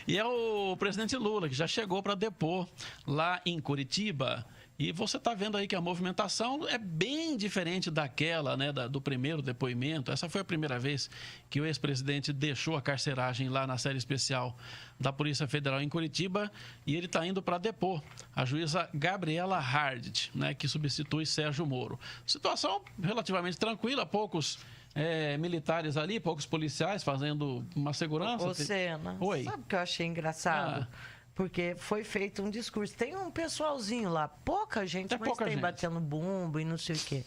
E é o presidente Lula, que já chegou para depor lá em Curitiba. E você está vendo aí que a movimentação é bem diferente daquela, né, do primeiro depoimento. Essa foi a primeira vez que o ex-presidente deixou a carceragem lá na série especial da Polícia Federal em Curitiba e ele está indo para depor a juíza Gabriela Hardt, né, que substitui Sérgio Moro. Situação relativamente tranquila, poucos militares ali, poucos policiais fazendo uma segurança. Ô, Sena, Oi. sabe o que eu achei engraçado? Porque foi feito um discurso. Tem um pessoalzinho lá, pouca gente, mas tem batendo bumbo e não sei o quê.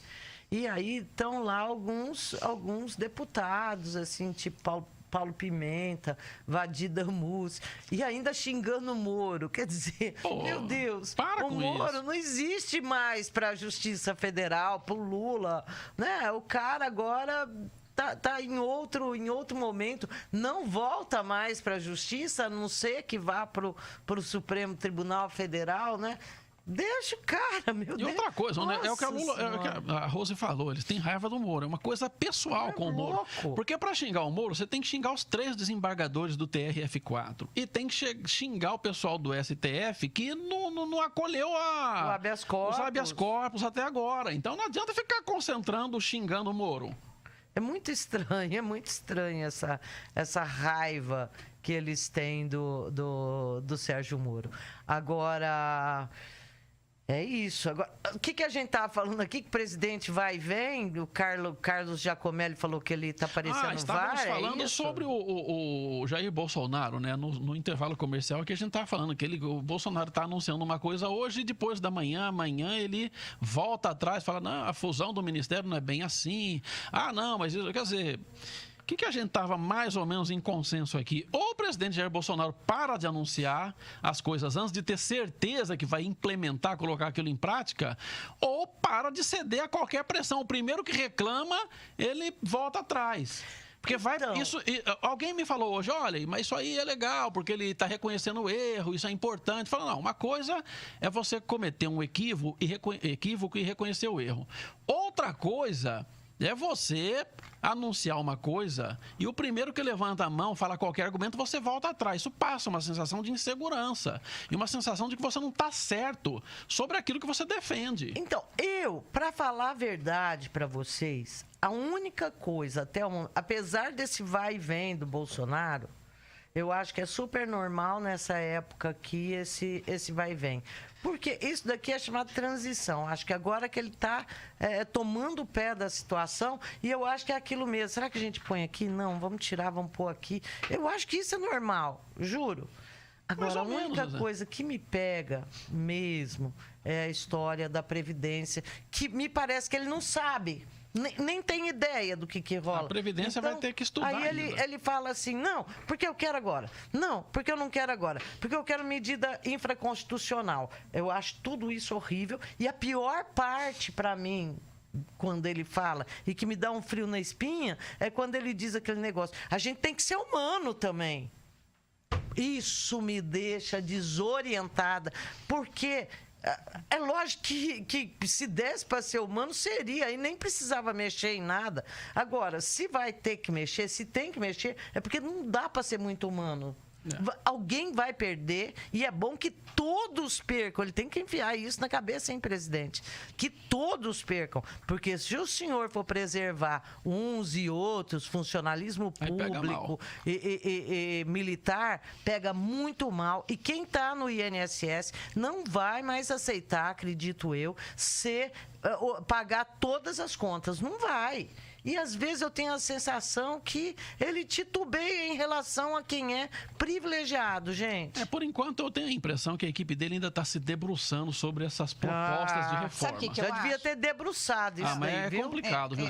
E aí estão lá alguns deputados, assim, tipo Paulo Pimenta, Vadir Damus, e ainda xingando o Moro. Quer dizer, meu Deus, o Moro não existe mais para a Justiça Federal, para o Lula, né? O cara agora tá em outro momento, não volta mais para a Justiça, a não ser que vá para o Supremo Tribunal Federal, né? Deixa o cara, meu Deus. E outra coisa, né? É o que a Rose falou, eles têm raiva do Moro, é uma coisa pessoal com o Moro. Porque para xingar o Moro, você tem que xingar os 3 desembargadores do TRF4 e tem que xingar o pessoal do STF que não acolheu os habeas corpus até agora. Então não adianta ficar concentrando, xingando o Moro. É muito estranho essa raiva que eles têm do Sérgio Moro. Agora, é isso. Agora, o que a gente estava falando aqui? Que o presidente vai e vem? O Carlos Giacomelli falou que ele está aparecendo estávamos falando sobre o Jair Bolsonaro, né? No intervalo comercial que a gente estava falando que o Bolsonaro está anunciando uma coisa hoje e depois da amanhã ele volta atrás, fala, não, a fusão do ministério não é bem assim. Não, mas isso, quer dizer... O que a gente estava mais ou menos em consenso aqui? Ou o presidente Jair Bolsonaro para de anunciar as coisas antes de ter certeza que vai implementar, colocar aquilo em prática, ou para de ceder a qualquer pressão. O primeiro que reclama, ele volta atrás. Porque alguém me falou hoje, olha, mas isso aí é legal, porque ele está reconhecendo o erro, isso é importante. Fala, não, uma coisa é você cometer um equívoco e reconhecer o erro. Outra coisa é você anunciar uma coisa e o primeiro que levanta a mão, fala qualquer argumento, você volta atrás. Isso passa uma sensação de insegurança e uma sensação de que você não está certo sobre aquilo que você defende. Então, para falar a verdade para vocês, a única coisa, apesar desse vai e vem do Bolsonaro, eu acho que é super normal nessa época aqui esse vai e vem. Porque isso daqui é chamado transição. Acho que agora que ele está tomando o pé da situação, e eu acho que é aquilo mesmo. Será que a gente põe aqui? Não, vamos tirar, vamos pôr aqui. Eu acho que isso é normal, juro. Agora, a única coisa que me pega mesmo é a história da Previdência, que me parece que ele não sabe. Nem tem ideia do que rola. A Previdência vai ter que estudar. Aí ele fala assim, não, porque eu quero agora. Não, porque eu não quero agora. Porque eu quero medida infraconstitucional. Eu acho tudo isso horrível. E a pior parte para mim, quando ele fala, e que me dá um frio na espinha, é quando ele diz aquele negócio. A gente tem que ser humano também. Isso me deixa desorientada. Porque... é lógico que se desse para ser humano, seria, e nem precisava mexer em nada. Agora, se vai ter que mexer, se tem que mexer, é porque não dá para ser muito humano. Alguém vai perder e é bom que todos percam. Ele tem que enfiar isso na cabeça, hein, presidente? Que todos percam. Porque se o senhor for preservar uns e outros, funcionalismo público e militar, pega muito mal. E quem está no INSS não vai mais aceitar, acredito eu, pagar todas as contas. Não vai. E às vezes eu tenho a sensação que ele titubeia em relação a quem é privilegiado, gente. Por enquanto eu tenho a impressão que a equipe dele ainda está se debruçando sobre essas propostas de reforma. Sabe que já devia ter debruçado isso mas daí, é viu? complicado, viu?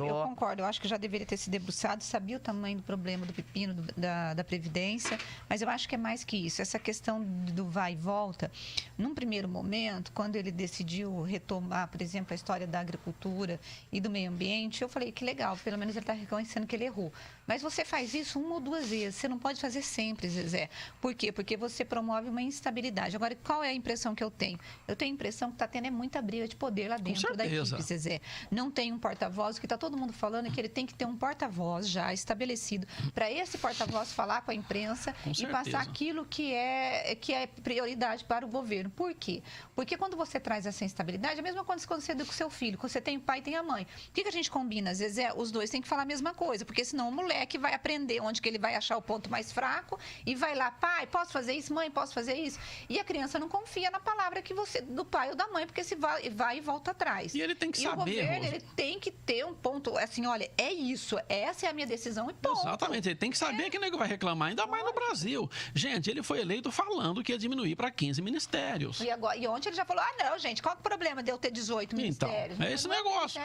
Eu concordo, eu acho que já deveria ter se debruçado, sabia o tamanho do problema do pepino da Previdência, mas eu acho que é mais que isso. Essa questão do vai e volta, num primeiro momento, quando ele decidiu retomar, por exemplo, a história da agricultura e do meio ambiente, eu falei que legal, pelo menos ele está reconhecendo que ele errou. Mas você faz isso uma ou duas vezes, você não pode fazer sempre, Zezé. Por quê? Porque você promove uma instabilidade. Agora, qual é a impressão que eu tenho? Eu tenho a impressão que está tendo muita briga de poder lá dentro da equipe, Zezé. Não tem um porta-voz, o que está todo mundo falando é que ele tem que ter um porta-voz já estabelecido para esse porta-voz falar com a imprensa e passar aquilo que é prioridade para o governo. Por quê? Porque quando você traz essa instabilidade, é a mesma coisa quando você educa o seu filho, quando você tem o pai e tem a mãe. O que a gente combina? Às vezes os dois têm que falar a mesma coisa, porque senão o moleque vai aprender onde que ele vai achar o ponto mais fraco e vai lá, pai, posso fazer isso? Mãe, posso fazer isso? E a criança não confia na palavra que você, do pai ou da mãe, porque se vai e volta atrás. E ele tem que saber, o governo, ele tem que ter um ponto, assim, olha, é isso, essa é a minha decisão e ponto. Exatamente, ele tem que saber que o nego vai reclamar, ainda mais no Brasil. Gente, ele foi eleito falando que ia diminuir para 15 ministérios. E ontem ele já falou, não, gente, qual é o problema de eu ter 18 ministérios? Então, é esse negócio.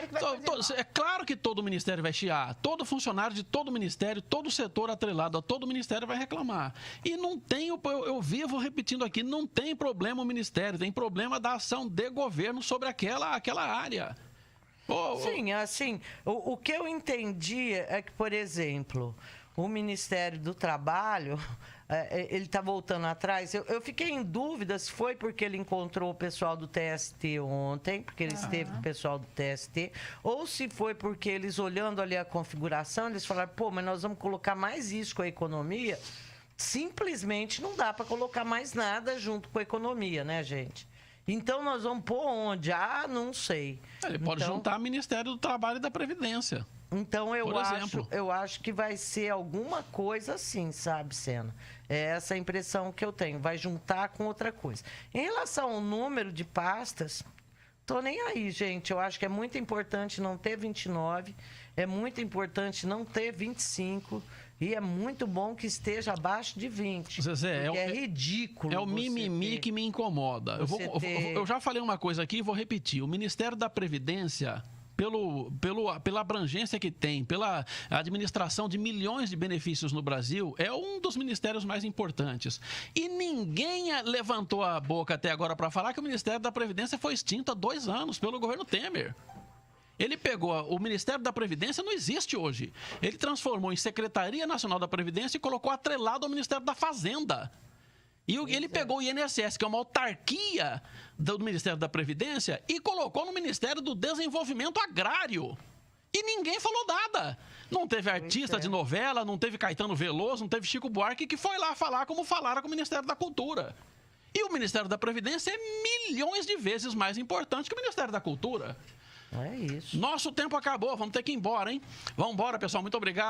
É claro que todo ministério vai chiar, todo funcionário de todo ministério, todo setor atrelado a todo ministério vai reclamar. E não tem, eu vivo repetindo aqui, não tem problema o ministério, tem problema da ação de governo sobre aquela área. Sim, assim, o que eu entendi é que, por exemplo, o Ministério do Trabalho, ele está voltando atrás. Eu fiquei em dúvida se foi porque ele encontrou o pessoal do TST ontem, porque ele esteve com o pessoal do TST, ou se foi porque eles, olhando ali a configuração, eles falaram, mas nós vamos colocar mais isso com a economia. Simplesmente não dá para colocar mais nada junto com a economia, né, gente? Então, nós vamos pôr onde? Não sei. Ele pode juntar o Ministério do Trabalho e da Previdência. Então, eu acho que vai ser alguma coisa assim, sabe, Sena? É essa a impressão que eu tenho. Vai juntar com outra coisa. Em relação ao número de pastas, tô nem aí, gente. Eu acho que é muito importante não ter 29, é muito importante não ter 25... E é muito bom que esteja abaixo de 20. Zezé, é ridículo. É o mimimi que me incomoda. Eu já falei uma coisa aqui e vou repetir. O Ministério da Previdência, pela abrangência que tem, pela administração de milhões de benefícios no Brasil, é um dos ministérios mais importantes. E ninguém levantou a boca até agora para falar que o Ministério da Previdência foi extinto há 2 anos pelo governo Temer. Ele pegou, o Ministério da Previdência não existe hoje. Ele transformou em Secretaria Nacional da Previdência e colocou atrelado ao Ministério da Fazenda. E ele pegou o INSS, que é uma autarquia do Ministério da Previdência, e colocou no Ministério do Desenvolvimento Agrário. E ninguém falou nada. Não teve artista de novela, não teve Caetano Veloso, não teve Chico Buarque, que foi lá falar como falaram com o Ministério da Cultura. E o Ministério da Previdência é milhões de vezes mais importante que o Ministério da Cultura. É isso. Nosso tempo acabou, vamos ter que ir embora, hein? Vamos embora, pessoal. Muito obrigado.